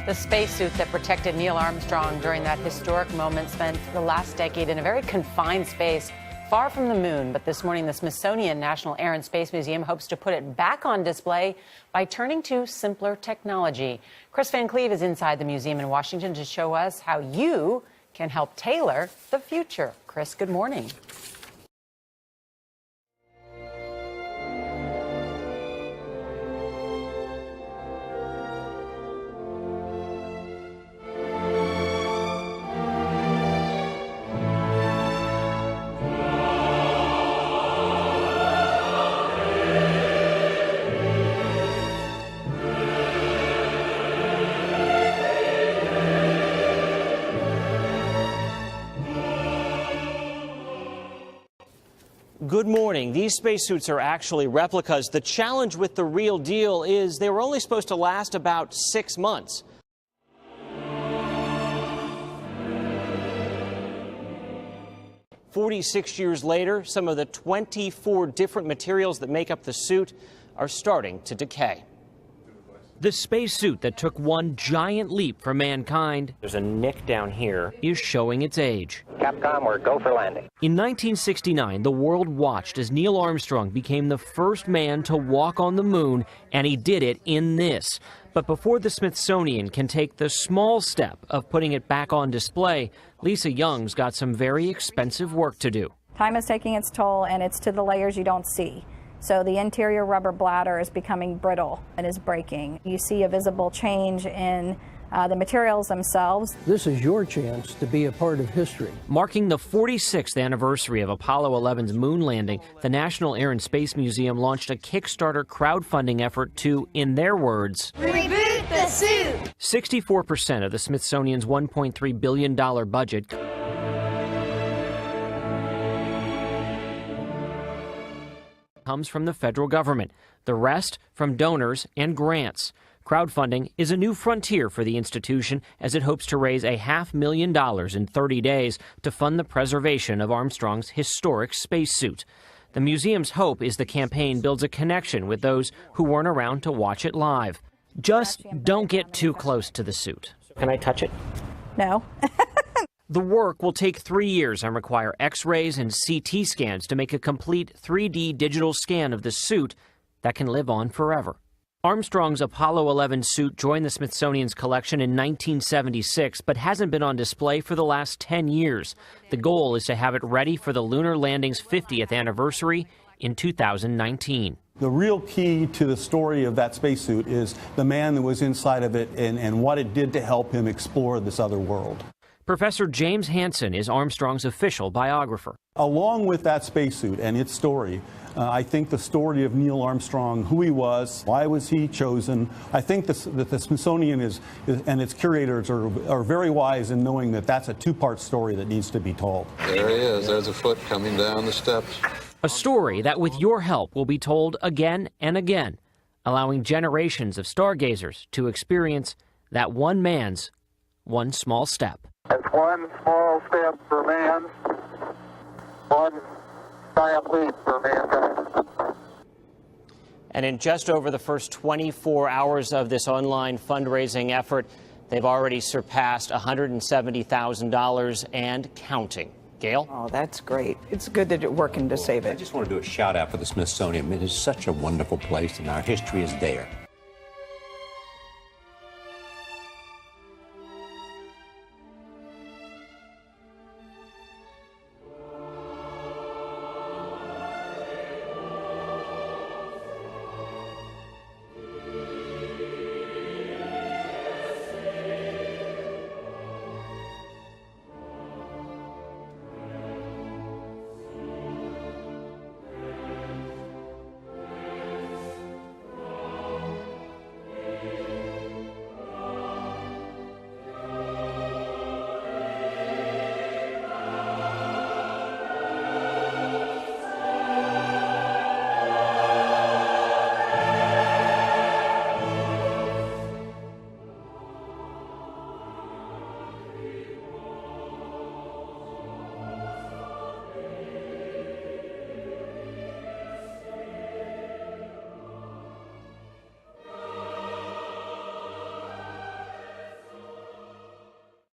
The spacesuit that protected Neil Armstrong during that historic moment spent the last decade in a very confined space, far from the moon. But this morning, the Smithsonian National Air and Space Museum hopes to put it back on display by turning to simpler technology. Chris Van Cleve is inside the museum in Washington to show us how you can help tailor the future. Chris, good morning. Good morning. These spacesuits are actually replicas. The challenge with the real deal is they were only supposed to last about 6 months. "46 years later, some of the 24 different materials that make up the suit are starting to decay. The spacesuit that took one giant leap for mankind, there's a nick down here, is showing its age. Capcom, we're go for landing. In 1969, the world watched as Neil Armstrong became the first man to walk on the moon, and he did it in this. But before the Smithsonian can take the small step of putting it back on display, Lisa Young's got some very expensive work to do. Time is taking its toll, and it's to the layers you don't see. So the interior rubber bladder is becoming brittle and is breaking. You see a visible change in the materials themselves. This is your chance to be a part of history. Marking the 46th anniversary of Apollo 11's moon landing, the National Air and Space Museum launched a Kickstarter crowdfunding effort to, in their words, reboot the suit. 64% of the Smithsonian's $1.3 billion budget comes from the federal government, the rest from donors and grants. Crowdfunding is a new frontier for the institution as it hopes to raise $500,000 in 30 days to fund the preservation of Armstrong's historic spacesuit. The museum's hope is the campaign builds a connection with those who weren't around to watch it live. Just don't get too close to the suit. Can I touch it? No. The work will take 3 years and require X-rays and CT scans to make a complete 3D digital scan of the suit that can live on forever. Armstrong's Apollo 11 suit joined the Smithsonian's collection in 1976, but hasn't been on display for the last 10 years. The goal is to have it ready for the lunar landing's 50th anniversary in 2019. The real key to the story of that spacesuit is the man that was inside of it and what it did to help him explore this other world. Professor James Hansen is Armstrong's official biographer. Along with that spacesuit and its story, I think the story of Neil Armstrong, who he was, why was he chosen, I think that the Smithsonian and its curators are very wise in knowing that that's a two-part story that needs to be told. There he is. There's a foot coming down the steps. A story that, with your help, will be told again and again, allowing generations of stargazers to experience that one man's one small step. It's one small step for man, one giant leap for mankind. And in just over the first 24 hours of this online fundraising effort, they've already surpassed $170,000 and counting. Gail? Oh, that's great. It's good that you're working to save it. I just want to do a shout out for the Smithsonian. It is such a wonderful place, and our history is there.